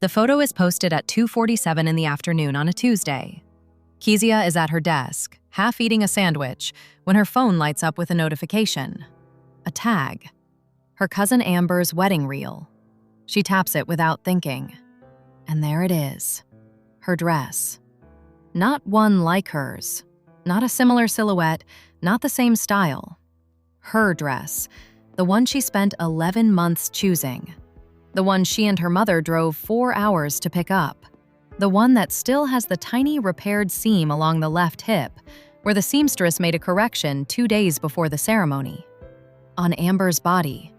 The photo is posted at 2:47 in the afternoon on a Tuesday. Kezia is at her desk, half eating a sandwich, when her phone lights up with a notification. A tag. Her cousin Amber's wedding reel. She taps it without thinking. And there it is. Her dress. Not one like hers. Not a similar silhouette, not the same style. Her dress. The one she spent 11 months choosing. The one she and her mother drove 4 hours to pick up. The one that still has the tiny repaired seam along the left hip, where the seamstress made a correction 2 days before the ceremony. On Amber's body.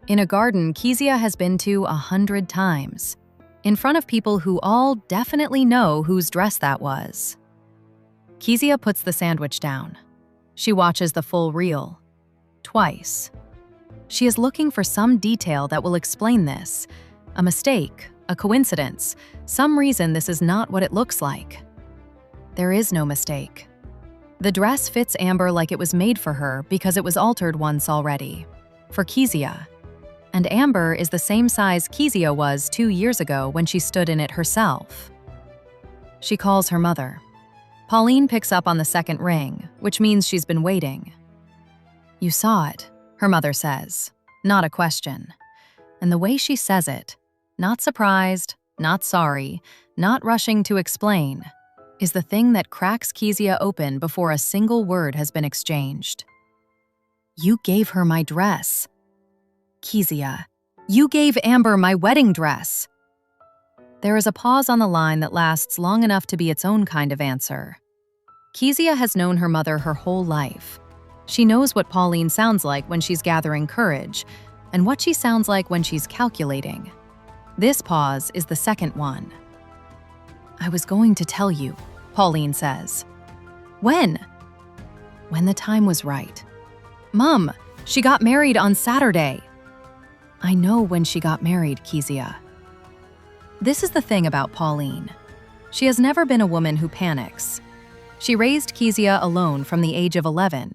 In a garden Kezia has been to 100 times. In front of people who all definitely know whose dress that was. Kezia puts the sandwich down. She watches the full reel. Twice. She is looking for some detail that will explain this. A mistake, a coincidence, some reason this is not what it looks like. There is no mistake. The dress fits Amber like it was made for her because it was altered once already. For Kezia. And Amber is the same size Kezia was 2 years ago when she stood in it herself. She calls her mother. Pauline picks up on the second ring, which means she's been waiting. "You saw it," her mother says, not a question. And the way she says it, not surprised, not sorry, not rushing to explain, is the thing that cracks Kezia open before a single word has been exchanged. "You gave her my dress. Kezia, you gave Amber my wedding dress." There is a pause on the line that lasts long enough to be its own kind of answer. Kezia has known her mother her whole life. She knows what Pauline sounds like when she's gathering courage, and what she sounds like when she's calculating. This pause is the second one. "I was going to tell you," Pauline says. "When?" "When the time was right." "Mom, she got married on Saturday." "I know when she got married, Kezia." This is the thing about Pauline. She has never been a woman who panics. She raised Kezia alone from the age of 11,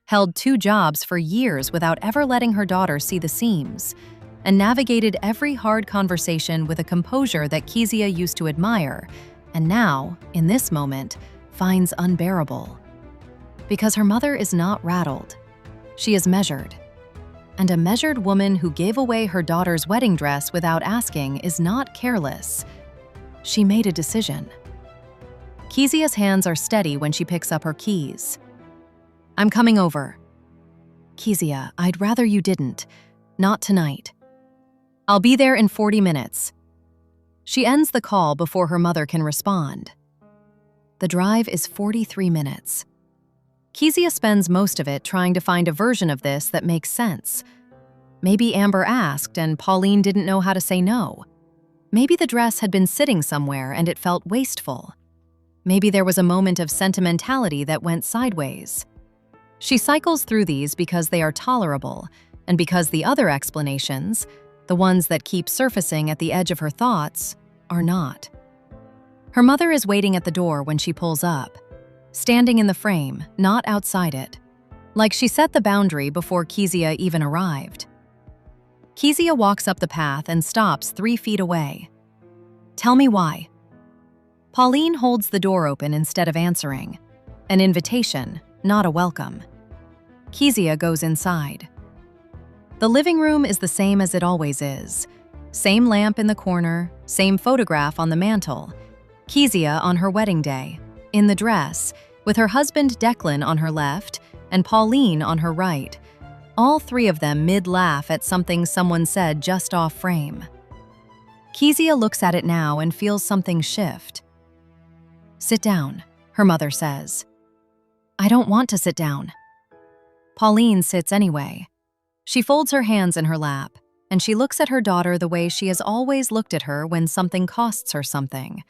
held 2 jobs for years without ever letting her daughter see the seams, and navigated every hard conversation with a composure that Kezia used to admire, and now, in this moment, finds unbearable. Because her mother is not rattled. She is measured. And a measured woman who gave away her daughter's wedding dress without asking is not careless. She made a decision. Kezia's hands are steady when she picks up her keys. "I'm coming over." "Kezia, I'd rather you didn't. Not tonight." "I'll be there in 40 minutes. She ends the call before her mother can respond. The drive is 43 minutes. Kezia spends most of it trying to find a version of this that makes sense. Maybe Amber asked and Pauline didn't know how to say no. Maybe the dress had been sitting somewhere and it felt wasteful. Maybe there was a moment of sentimentality that went sideways. She cycles through these because they are tolerable, and because the other explanations, the ones that keep surfacing at the edge of her thoughts, are not. Her mother is waiting at the door when she pulls up, standing in the frame, not outside it, like she set the boundary before Kezia even arrived. Kezia walks up the path and stops 3 feet away. "Tell me why." Pauline holds the door open instead of answering. An invitation, not a welcome. Kezia goes inside. The living room is the same as it always is. Same lamp in the corner, same photograph on the mantle. Kezia on her wedding day, in the dress, with her husband Declan on her left and Pauline on her right. All 3 of them mid-laugh at something someone said just off frame. Kezia looks at it now and feels something shift. "Sit down," her mother says. "I don't want to sit down." Pauline sits anyway. She folds her hands in her lap, and she looks at her daughter the way she has always looked at her when something costs her something.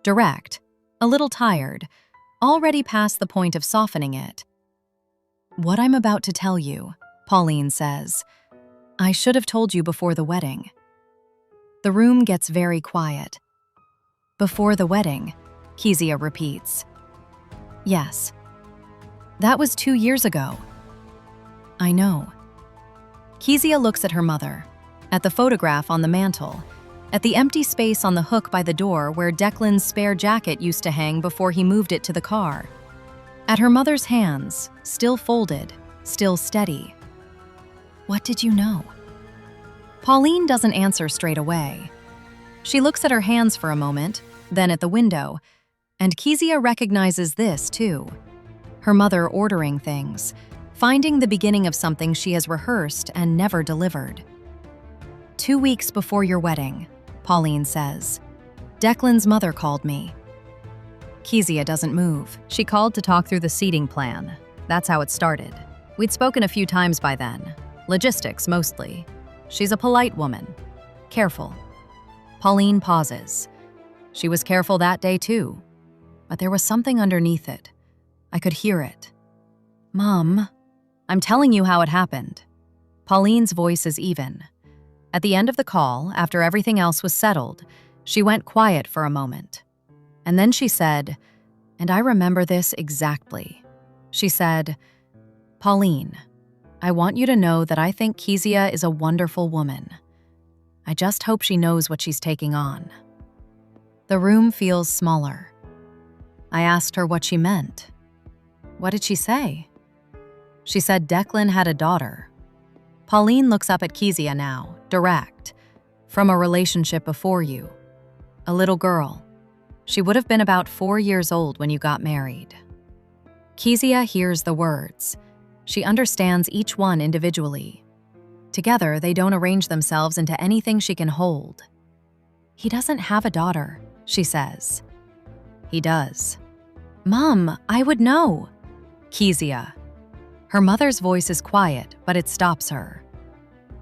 Direct, a little tired, already past the point of softening it. "What I'm about to tell you," Pauline says, "I should have told you before the wedding." The room gets very quiet. "Before the wedding," Kezia repeats. "Yes. That was 2 years ago." "I know." Kezia looks at her mother, at the photograph on the mantle, at the empty space on the hook by the door where Declan's spare jacket used to hang before he moved it to the car. At her mother's hands, still folded, still steady. What did you know? Pauline doesn't answer straight away. She looks at her hands for a moment, then at the window, and Kezia recognizes this too. Her mother ordering things, finding the beginning of something she has rehearsed and never delivered. 2 weeks before your wedding, Pauline says, Declan's mother called me. Kezia doesn't move. She called to talk through the seating plan. That's how it started. We'd spoken a few times by then. Logistics, mostly. She's a polite woman. Careful. Pauline pauses. She was careful that day too. But there was something underneath it. I could hear it. Mom, I'm telling you how it happened. Pauline's voice is even. At the end of the call, after everything else was settled, she went quiet for a moment. And then she said, and I remember this exactly. She said, Pauline, I want you to know that I think Kezia is a wonderful woman. I just hope she knows what she's taking on. The room feels smaller. I asked her what she meant. What did she say? She said Declan had a daughter. Pauline looks up at Kezia now, direct, from a relationship before you. A little girl. She would have been about 4 years old when you got married. Kezia hears the words. She understands each one individually. Together, they don't arrange themselves into anything she can hold. He doesn't have a daughter, she says. He does. Mom, I would know. Kezia. Her mother's voice is quiet, but it stops her.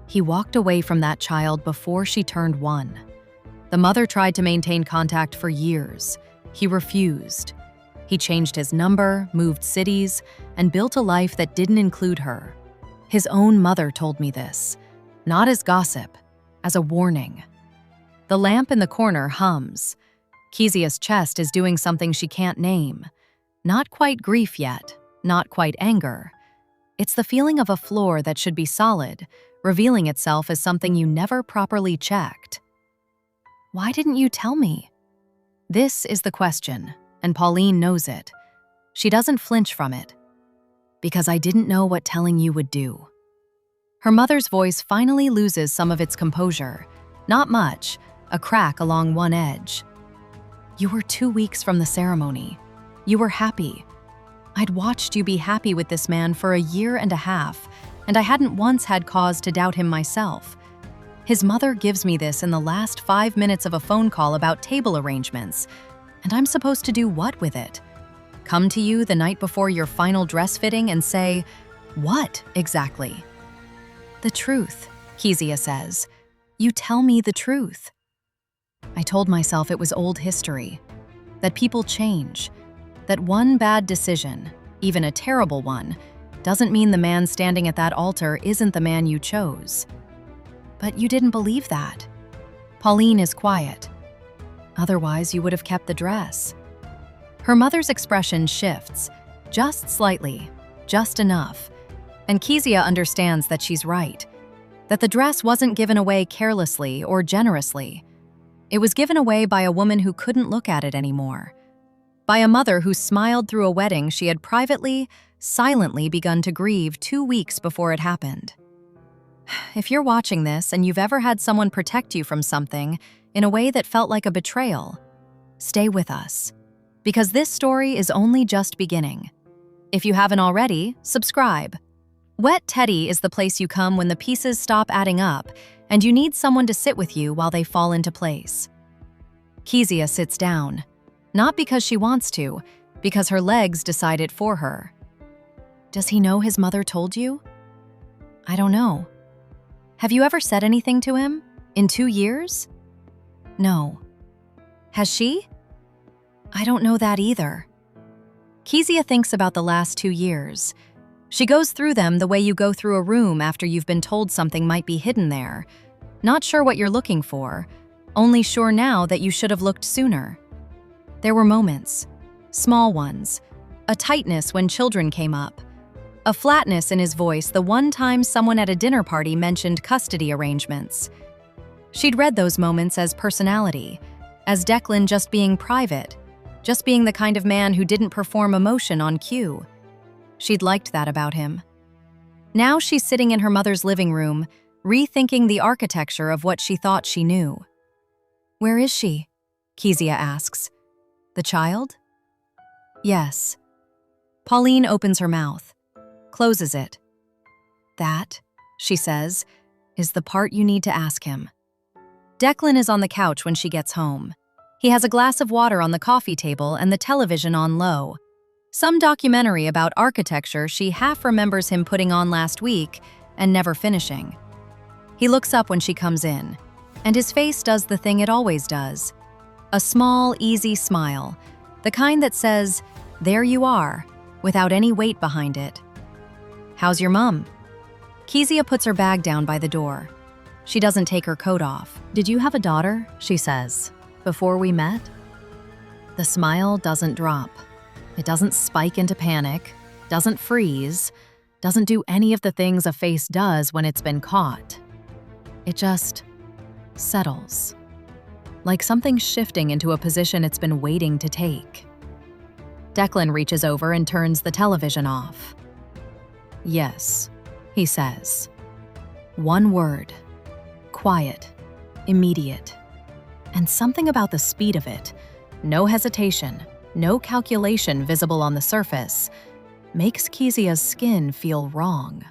He walked away from that child before she turned 1. The mother tried to maintain contact for years. He refused. He changed his number, moved cities, and built a life that didn't include her. His own mother told me this, not as gossip, as a warning. The lamp in the corner hums. Kezia's chest is doing something she can't name. Not quite grief yet, not quite anger. It's the feeling of a floor that should be solid, revealing itself as something you never properly checked. Why didn't you tell me? This is the question, and Pauline knows it. She doesn't flinch from it. Because I didn't know what telling you would do. Her mother's voice finally loses some of its composure. Not much, a crack along one edge. You were 2 weeks from the ceremony. You were happy. I'd watched you be happy with this man for 1.5 years, and I hadn't once had cause to doubt him myself. His mother gives me this in the last 5 minutes of a phone call about table arrangements, and I'm supposed to do what with it? Come to you the night before your final dress fitting and say, what exactly? The truth, Kezia says. You tell me the truth. I told myself it was old history, that people change, that one bad decision, even a terrible one, doesn't mean the man standing at that altar isn't the man you chose. But you didn't believe that. Pauline is quiet. Otherwise, you would have kept the dress. Her mother's expression shifts, just slightly, just enough. And Kezia understands that she's right, that the dress wasn't given away carelessly or generously. It was given away by a woman who couldn't look at it anymore, by a mother who smiled through a wedding she had privately, silently begun to grieve 2 weeks before it happened. If you're watching this and you've ever had someone protect you from something in a way that felt like a betrayal, stay with us, because this story is only just beginning. If you haven't already, subscribe. Wet Teddy is the place you come when the pieces stop adding up and you need someone to sit with you while they fall into place. Kezia sits down, not because she wants to, because her legs decide it for her. Does he know his mother told you? I don't know. Have you ever said anything to him? In 2 years? No. Has she? I don't know that either. Kezia thinks about the last 2 years. She goes through them the way you go through a room after you've been told something might be hidden there. Not sure what you're looking for, only sure now that you should have looked sooner. There were moments, small ones, a tightness when children came up, a flatness in his voice the one time someone at a dinner party mentioned custody arrangements. She'd read those moments as personality, as Declan just being private, just being the kind of man who didn't perform emotion on cue. She'd liked that about him. Now she's sitting in her mother's living room, rethinking the architecture of what she thought she knew. "Where is she?" Kezia asks. "The child?" "Yes." Pauline opens her mouth, closes it. "That," she says, "is the part you need to ask him." Declan is on the couch when she gets home. He has a glass of water on the coffee table and the television on low. Some documentary about architecture she half remembers him putting on last week and never finishing. He looks up when she comes in, and his face does the thing it always does. A small, easy smile, the kind that says, "There you are," without any weight behind it. "How's your mom?" Kezia puts her bag down by the door. She doesn't take her coat off. "Did you have a daughter?" she says, "before we met?" The smile doesn't drop. It doesn't spike into panic, doesn't freeze, doesn't do any of the things a face does when it's been caught. It just settles, like something shifting into a position it's been waiting to take. Declan reaches over and turns the television off. "Yes," he says. One word. Quiet. Immediate. And something about the speed of it, no hesitation, no calculation visible on the surface, makes Kezia's skin feel wrong.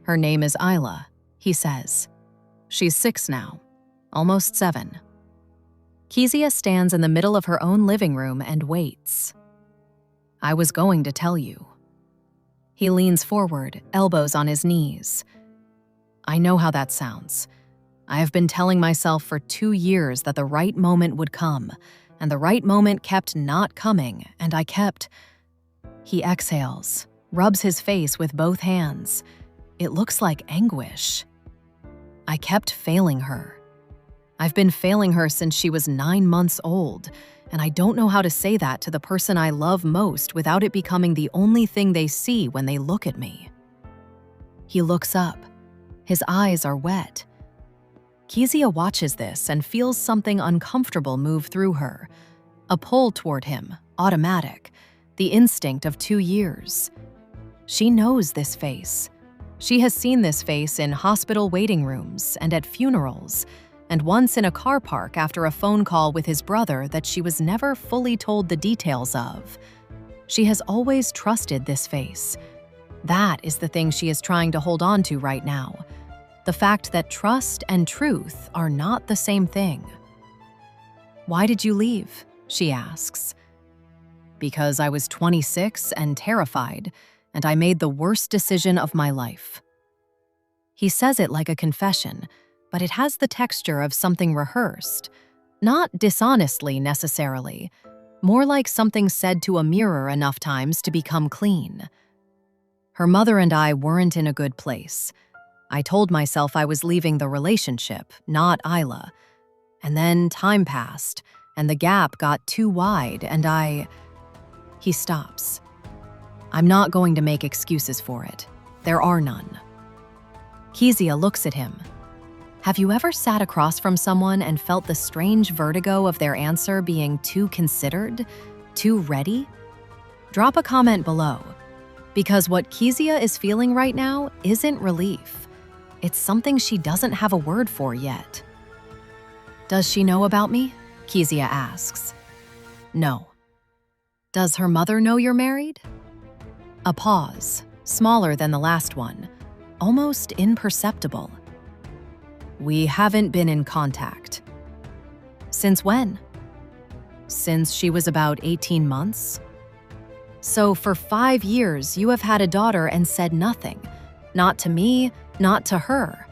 "Her name is Isla," he says. "She's 6 now, almost 7. Kezia stands in the middle of her own living room and waits. "I was going to tell you." He leans forward, elbows on his knees. "I know how that sounds. I have been telling myself for 2 years that the right moment would come, and the right moment kept not coming, and I kept—" He exhales, rubs his face with both hands. It looks like anguish. "I kept failing her. I've been failing her since she was 9 months old, and I don't know how to say that to the person I love most without it becoming the only thing they see when they look at me." He looks up. His eyes are wet. Kezia watches this and feels something uncomfortable move through her. A pull toward him, automatic, the instinct of 2 years. She knows this face. She has seen this face in hospital waiting rooms and at funerals, and once in a car park after a phone call with his brother that she was never fully told the details of. She has always trusted this face. That is the thing she is trying to hold on to right now. The fact that trust and truth are not the same thing. "Why did you leave?" she asks. "Because I was 26 and terrified, and I made the worst decision of my life." He says it like a confession, but it has the texture of something rehearsed. Not dishonestly necessarily, more like something said to a mirror enough times to become clean. "Her mother and I weren't in a good place. I told myself I was leaving the relationship, not Isla. And then time passed, and the gap got too wide, and He stops. "I'm not going to make excuses for it. There are none." Kezia looks at him. Have you ever sat across from someone and felt the strange vertigo of their answer being too considered, too ready? Drop a comment below, because what Kezia is feeling right now isn't relief. It's something she doesn't have a word for yet. "Does she know about me?" Kezia asks. "No." "Does her mother know you're married?" A pause, smaller than the last one, almost imperceptible. "We haven't been in contact." "Since when?" "Since she was about 18 months. "So for 5 years you have had a daughter and said nothing. Not to me, not to her."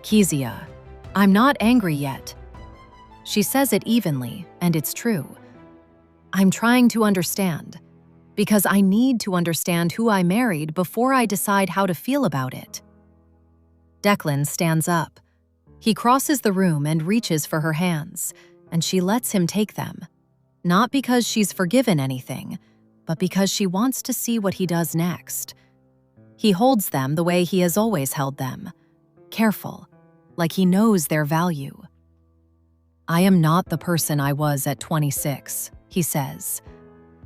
"Kezia, I'm not angry yet." She says it evenly, and it's true. "I'm trying to understand, because I need to understand who I married before I decide how to feel about it." Declan stands up. He crosses the room and reaches for her hands, and she lets him take them. Not because she's forgiven anything, but because she wants to see what he does next. He holds them the way he has always held them. Careful. like he knows their value. "I am not the person I was at 26, he says.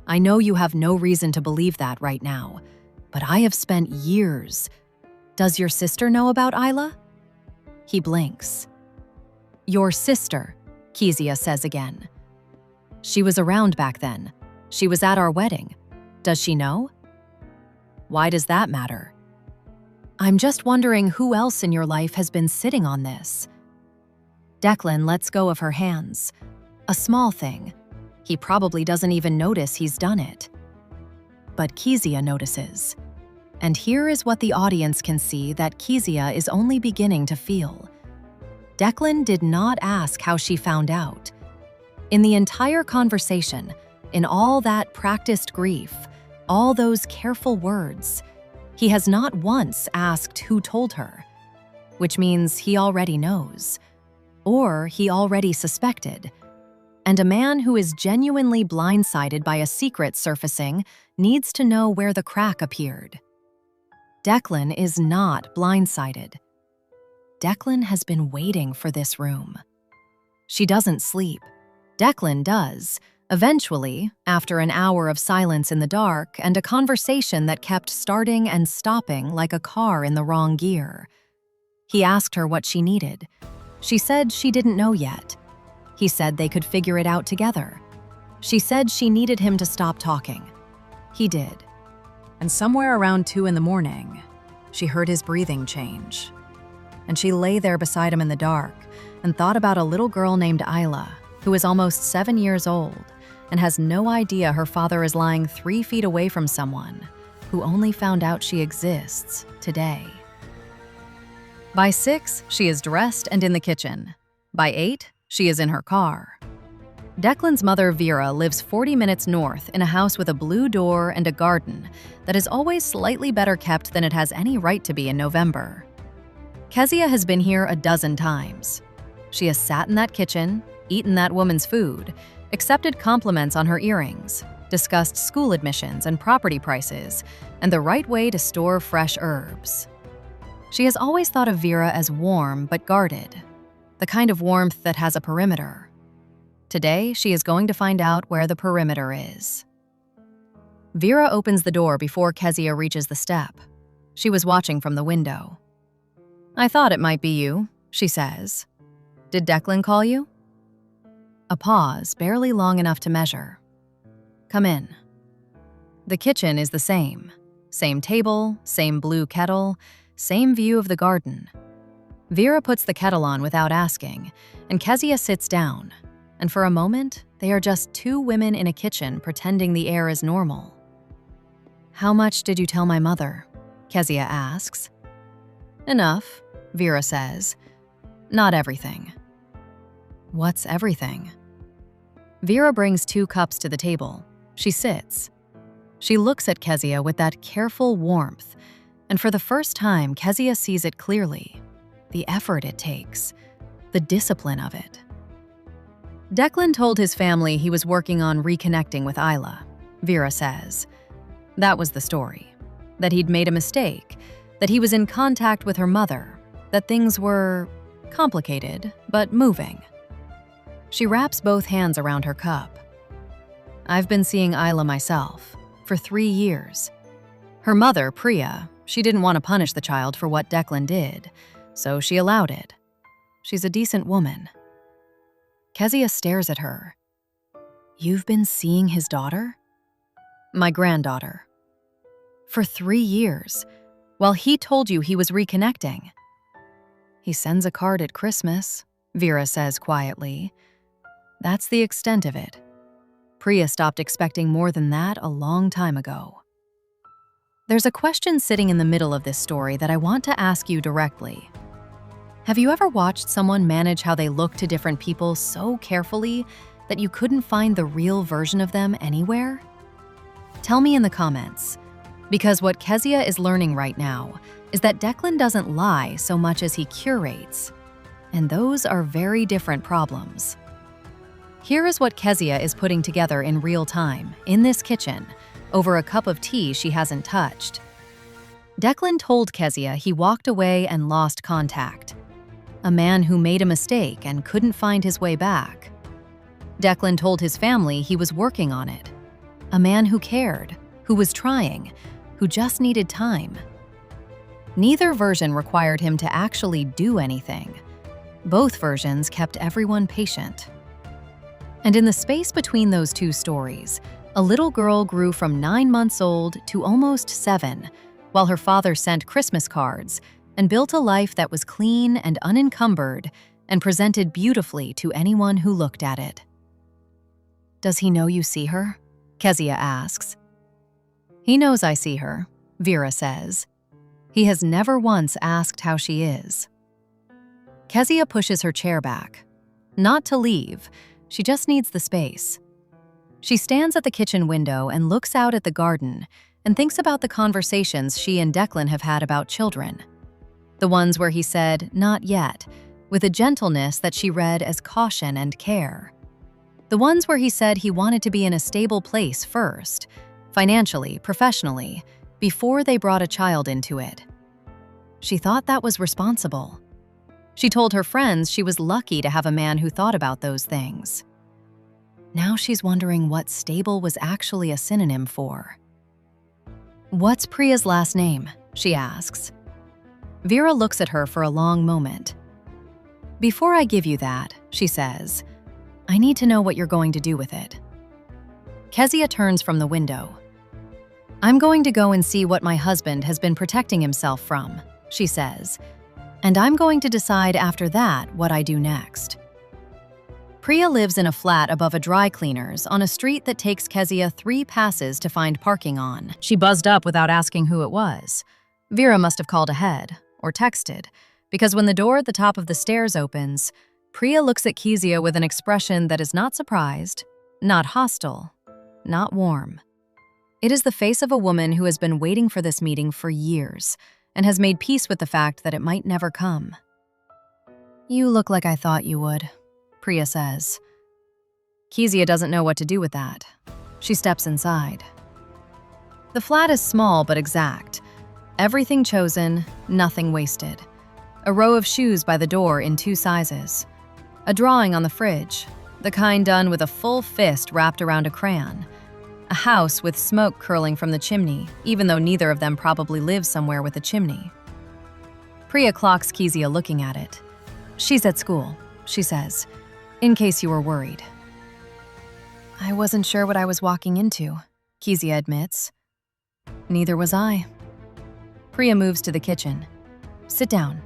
"I know you have no reason to believe that right now, but I have spent years. Does your sister know about Isla?" He blinks. "Your sister," Kezia says again. "She was around back then. She was at our wedding. Does she know?" "Why does that matter?" "I'm just wondering who else in your life has been sitting on this." Declan lets go of her hands. A small thing. He probably doesn't even notice he's done it. But Kezia notices. And here is what the audience can see that Kezia is only beginning to feel. Declan did not ask how she found out. In the entire conversation, in all that practiced grief, all those careful words, he has not once asked who told her, which means he already knows, or he already suspected. And a man who is genuinely blindsided by a secret surfacing needs to know where the crack appeared. Declan is not blindsided. Declan has been waiting for this room. She doesn't sleep. Declan does, eventually, after an hour of silence in the dark and a conversation that kept starting and stopping like a car in the wrong gear. He asked her what she needed. She said she didn't know yet. He said they could figure it out together. She said she needed him to stop talking. He did. And somewhere around 2 a.m, she heard his breathing change. And she lay there beside him in the dark and thought about a little girl named Isla, who is almost 7 years old and has no idea her father is lying 3 feet away from someone who only found out she exists today. By 6, she is dressed and in the kitchen. By 8, she is in her car. Declan's mother, Vera, lives 40 minutes north in a house with a blue door and a garden that is always slightly better kept than it has any right to be in November. Kezia has been here a dozen times. She has sat in that kitchen, eaten that woman's food, accepted compliments on her earrings, discussed school admissions and property prices, and the right way to store fresh herbs. She has always thought of Vera as warm but guarded, the kind of warmth that has a perimeter. Today, she is going to find out where the perimeter is. Vera opens the door before Kezia reaches the step. She was watching from the window. "I thought it might be you," she says. "Did Declan call you?" A pause, barely long enough to measure. "Come in." The kitchen is the same. Same table, same blue kettle, same view of the garden. Vera puts the kettle on without asking, and Kezia sits down. And for a moment, they are just 2 women in a kitchen pretending the air is normal. "How much did you tell my mother?" Kezia asks. "Enough," Vera says. "Not everything." "What's everything?" Vera brings 2 cups to the table. She sits. She looks at Kezia with that careful warmth, and for the first time, Kezia sees it clearly. The effort it takes, the discipline of it. Declan told his family he was working on reconnecting with Isla, Vera says. That was the story. That he'd made a mistake, that he was in contact with her mother, that things were complicated, but moving. She wraps both hands around her cup. "I've been seeing Isla myself, for 3 years. Her mother, Priya, she didn't want to punish the child for what Declan did, so she allowed it. She's a decent woman." Kezia stares at her. "You've been seeing his daughter?" "My granddaughter." "For 3 years, while he told you he was reconnecting." "He sends a card at Christmas," Vera says quietly. "That's the extent of it. Priya stopped expecting more than that a long time ago." There's a question sitting in the middle of this story that I want to ask you directly. Have you ever watched someone manage how they look to different people so carefully that you couldn't find the real version of them anywhere? Tell me in the comments, because what Kezia is learning right now is that Declan doesn't lie so much as he curates, and those are very different problems. Here is what Kezia is putting together in real time, in this kitchen, over a cup of tea she hasn't touched. Declan told Kezia he walked away and lost contact. a man who made a mistake and couldn't find his way back. Declan told his family he was working on it. A man who cared, who was trying, who just needed time. Neither version required him to actually do anything. Both versions kept everyone patient. And in the space between those two stories, a little girl grew from 9 months old to almost 7, while her father sent Christmas cards and built a life that was clean and unencumbered and presented beautifully to anyone who looked at it. "Does he know you see her?" Kezia asks. "He knows I see her," Vera says. "He has never once asked how she is." Kezia pushes her chair back. Not to leave, she just needs the space. She stands at the kitchen window and looks out at the garden and thinks about the conversations she and Declan have had about children. The ones where he said, "not yet," with a gentleness that she read as caution and care. The ones where he said he wanted to be in a stable place first, financially, professionally, before they brought a child into it. She thought that was responsible. She told her friends she was lucky to have a man who thought about those things. Now she's wondering what stable was actually a synonym for. "What's Priya's last name?" she asks. Vera looks at her for a long moment. "Before I give you that," she says, "I need to know what you're going to do with it." Kezia turns from the window. "I'm going to go and see what my husband has been protecting himself from," she says, "and I'm going to decide after that what I do next." Priya lives in a flat above a dry cleaner's on a street that takes Kezia 3 passes to find parking on. She buzzed up without asking who it was. Vera must have called ahead, or texted, because when the door at the top of the stairs opens, Priya looks at Kezia with an expression that is not surprised, not hostile, not warm. It is the face of a woman who has been waiting for this meeting for years and has made peace with the fact that it might never come. "You look like I thought you would," Priya says. Kezia doesn't know what to do with that. She steps inside. The flat is small but exact. Everything chosen, nothing wasted. A row of shoes by the door in 2 sizes. A drawing on the fridge, the kind done with a full fist wrapped around a crayon. A house with smoke curling from the chimney, even though neither of them probably live somewhere with a chimney. Priya clocks Kezia looking at it. "She's at school," she says, "in case you were worried." "I wasn't sure what I was walking into," Kezia admits. "Neither was I." Priya moves to the kitchen. "Sit down."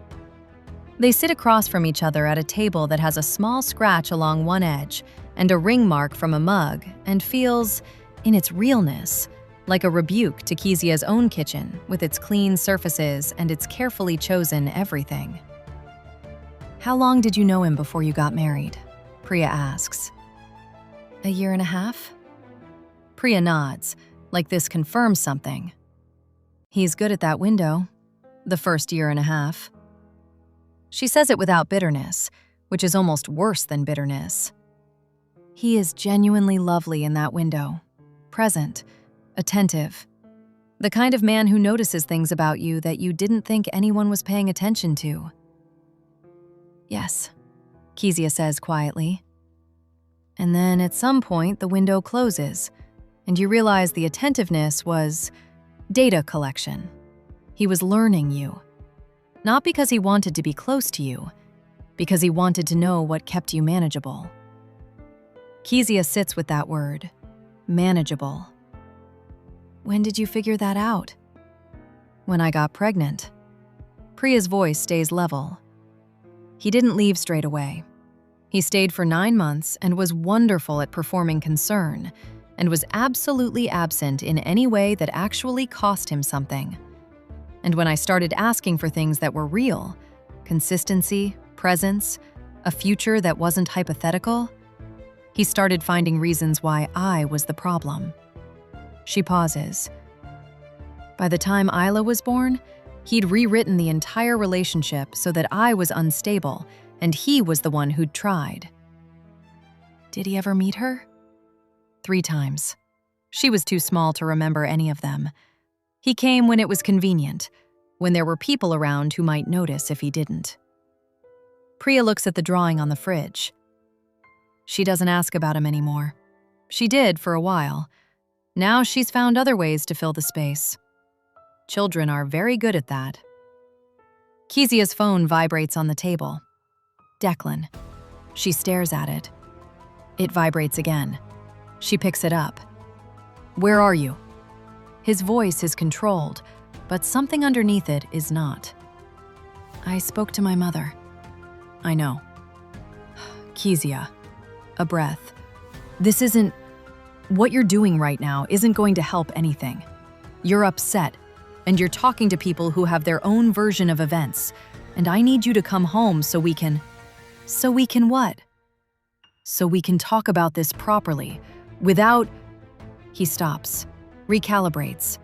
They sit across from each other at a table that has a small scratch along one edge and a ring mark from a mug and feels, in its realness, like a rebuke to Kezia's own kitchen with its clean surfaces and its carefully chosen everything. "How long did you know him before you got married?" Priya asks. "1.5 years." Priya nods, like this confirms something. "He's good at that window, the first 1.5 years." She says it without bitterness, which is almost worse than bitterness. "He is genuinely lovely in that window, present, attentive, the kind of man who notices things about you that you didn't think anyone was paying attention to." "Yes," Kezia says quietly. "And then at some point the window closes, and you realize the attentiveness was data collection. He was learning you. Not because he wanted to be close to you, because he wanted to know what kept you manageable." Kezia sits with that word, manageable. "When did you figure that out?" "When I got pregnant." Priya's voice stays level. "He didn't leave straight away. He stayed for 9 months and was wonderful at performing concern, and was absolutely absent in any way that actually cost him something. And when I started asking for things that were real, consistency, presence, a future that wasn't hypothetical, he started finding reasons why I was the problem." She pauses. "By the time Isla was born, he'd rewritten the entire relationship so that I was unstable and he was the one who'd tried." "Did he ever meet her?" 3 times. She was too small to remember any of them. He came when it was convenient, when there were people around who might notice if he didn't. Priya looks at the drawing on the fridge. She doesn't ask about him anymore. She did for a while. Now she's found other ways to fill the space. Children are very good at that. Kezia's phone vibrates on the table. Declan. She stares at it. It vibrates again. She picks it up. "Where are you?" His voice is controlled, but something underneath it is not. "I spoke to my mother." "I know." Kezia. A breath. "This isn't... What you're doing right now isn't going to help anything. You're upset, and you're talking to people who have their own version of events, and I need you to come home so we can... So we can what? So we can talk about this properly, without..." He stops, recalibrates.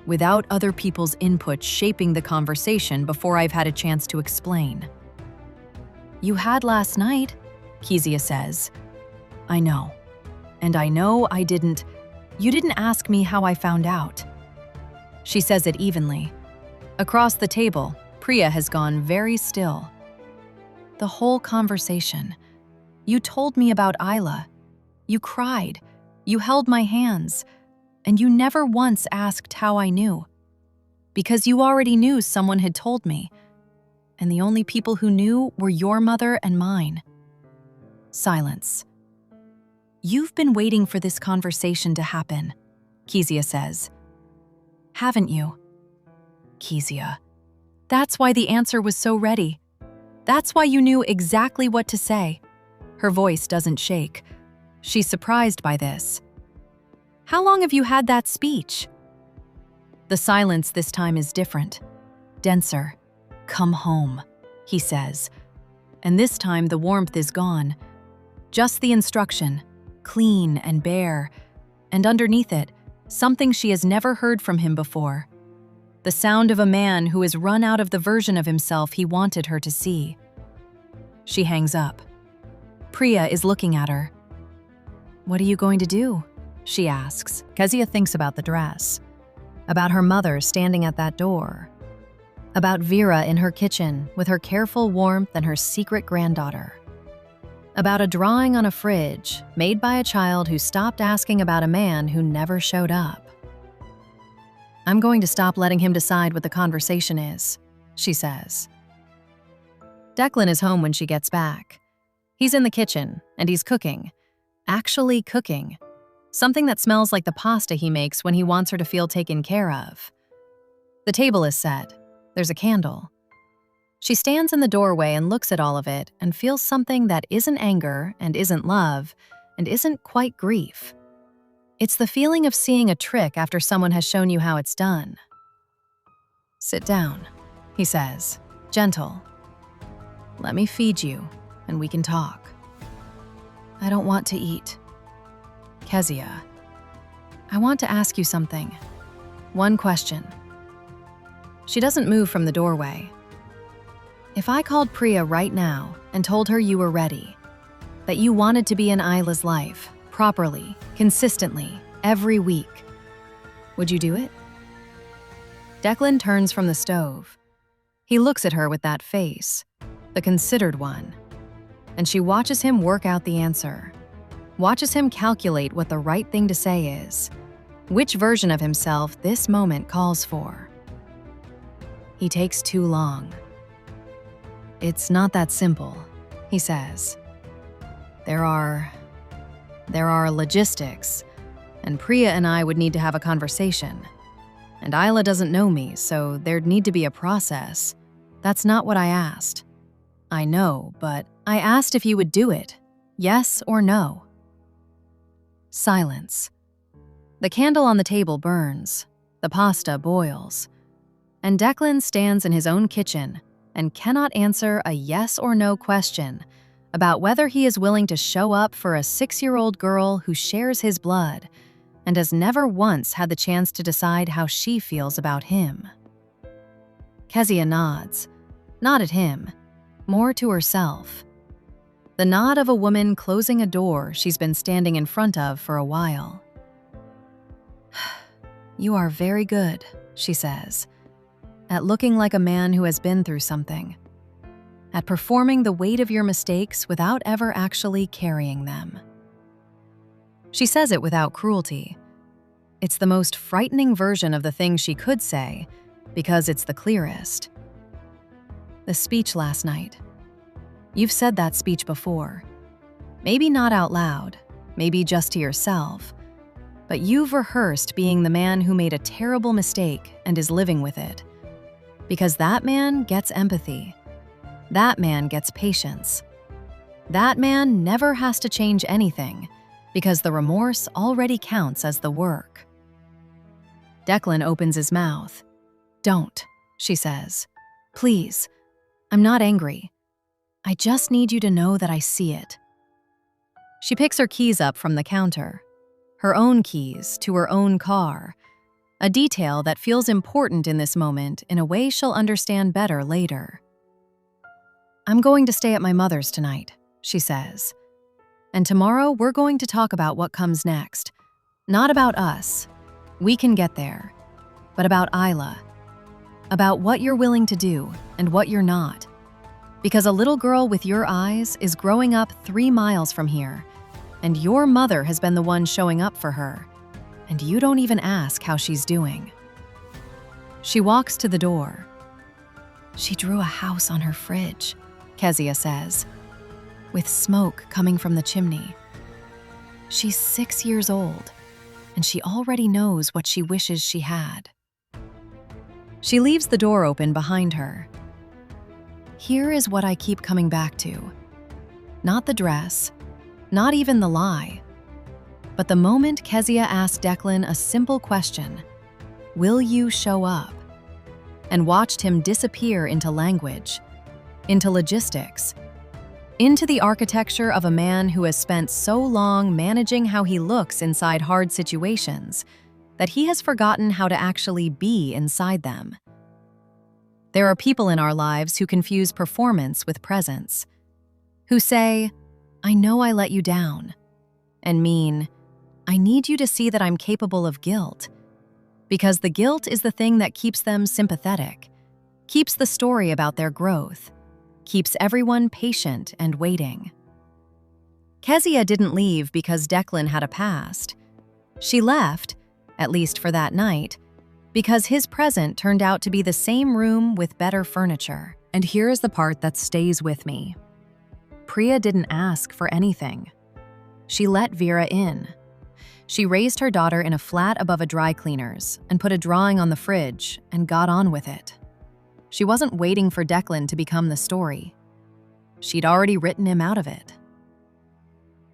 "Without other people's input shaping the conversation before I've had a chance to explain." "You had last night," Kezia says. "I know. And I know I didn't... You didn't ask me how I found out." She says it evenly. Across the table, Priya has gone very still. "The whole conversation. You told me about Isla. You cried. You held my hands. And you never once asked how I knew. Because you already knew someone had told me. And the only people who knew were your mother and mine." Silence. "You've been waiting for this conversation to happen," Kezia says. "Haven't you?" Kezia. "That's why the answer was so ready. That's why you knew exactly what to say." Her voice doesn't shake. She's surprised by this. "How long have you had that speech?" The silence this time is different, denser. "Come home," he says. And this time the warmth is gone. Just the instruction, clean and bare, and underneath it, something she has never heard from him before. The sound of a man who has run out of the version of himself he wanted her to see. She hangs up. Priya is looking at her. "What are you going to do?" she asks. Kezia thinks about the dress, about her mother standing at that door, about Vera in her kitchen with her careful warmth and her secret granddaughter, about a drawing on a fridge made by a child who stopped asking about a man who never showed up. "I'm going to stop letting him decide what the conversation is," she says. Declan is home when she gets back. He's in the kitchen, and he's cooking. Actually cooking. Something that smells like the pasta he makes when he wants her to feel taken care of. The table is set. There's a candle. She stands in the doorway and looks at all of it and feels something that isn't anger and isn't love and isn't quite grief. It's the feeling of seeing a trick after someone has shown you how it's done. "Sit down," he says, gentle. "Let me feed you, and we can talk." "I don't want to eat." "Kezia, I want to ask you something. One question." She doesn't move from the doorway. "If I called Priya right now and told her you were ready, that you wanted to be in Isla's life, properly, consistently, every week, would you do it?" Declan turns from the stove. He looks at her with that face, the considered one, and she watches him work out the answer, watches him calculate what the right thing to say is, which version of himself this moment calls for. He takes too long. "It's not that simple," he says. There are logistics, and Priya and I would need to have a conversation. And Isla doesn't know me, so there'd need to be a process. That's not what I asked." "I know, but I asked if you would do it. Yes or no?" Silence. The candle on the table burns. The pasta boils. And Declan stands in his own kitchen and cannot answer a yes or no question about whether he is willing to show up for a 6-year-old girl who shares his blood and has never once had the chance to decide how she feels about him. Kezia nods, not at him, more to herself. The nod of a woman closing a door she's been standing in front of for a while. "You are very good," she says, "at looking like a man who has been through something. at performing the weight of your mistakes without ever actually carrying them. She says it without cruelty. It's the most frightening version of the thing she could say, because it's the clearest. The speech last night. You've said that speech before. Maybe not out loud, maybe just to yourself, but you've rehearsed being the man who made a terrible mistake and is living with it. Because that man gets empathy. That man gets patience. That man never has to change anything, because the remorse already counts as the work. Declan opens his mouth. "Don't," she says. "Please, I'm not angry. I just need you to know that I see it." She picks her keys up from the counter. Her own keys to her own car. A detail that feels important in this moment in a way she'll understand better later. "I'm going to stay at my mother's tonight," she says. "And tomorrow we're going to talk about what comes next. Not about us. We can get there. But about Isla. About what you're willing to do and what you're not. Because a little girl with your eyes is growing up 3 miles from here, and your mother has been the one showing up for her, and you don't even ask how she's doing." She walks to the door. "She drew a house on her fridge," Kezia says, "with smoke coming from the chimney. She's 6 years old, and she already knows what she wishes she had." She leaves the door open behind her. Here is what I keep coming back to. Not the dress, not even the lie, but the moment Kezia asked Declan a simple question, "Will you show up?" and watched him disappear into language, into logistics, into the architecture of a man who has spent so long managing how he looks inside hard situations that he has forgotten how to actually be inside them. There are people in our lives who confuse performance with presence, who say, "I know I let you down," and mean, "I need you to see that I'm capable of guilt," because the guilt is the thing that keeps them sympathetic, keeps the story about their growth, keeps everyone patient and waiting. Kezia didn't leave because Declan had a past. She left, at least for that night, because his present turned out to be the same room with better furniture. And here is the part that stays with me. Priya didn't ask for anything. She let Vera in. She raised her daughter in a flat above a dry cleaner's and put a drawing on the fridge and got on with it. She wasn't waiting for Declan to become the story. She'd already written him out of it.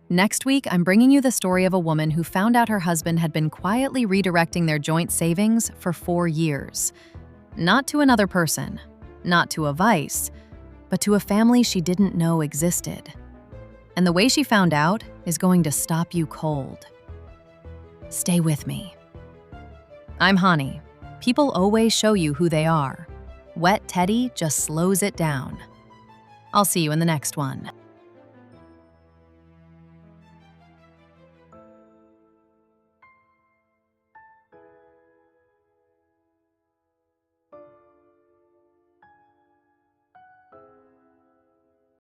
Next week, I'm bringing you the story of a woman who found out her husband had been quietly redirecting their joint savings for 4 years. Not to another person, not to a vice, but to a family she didn't know existed. And the way she found out is going to stop you cold. Stay with me. I'm Hani. People always show you who they are. Wet Teddy just slows it down. I'll see you in the next one.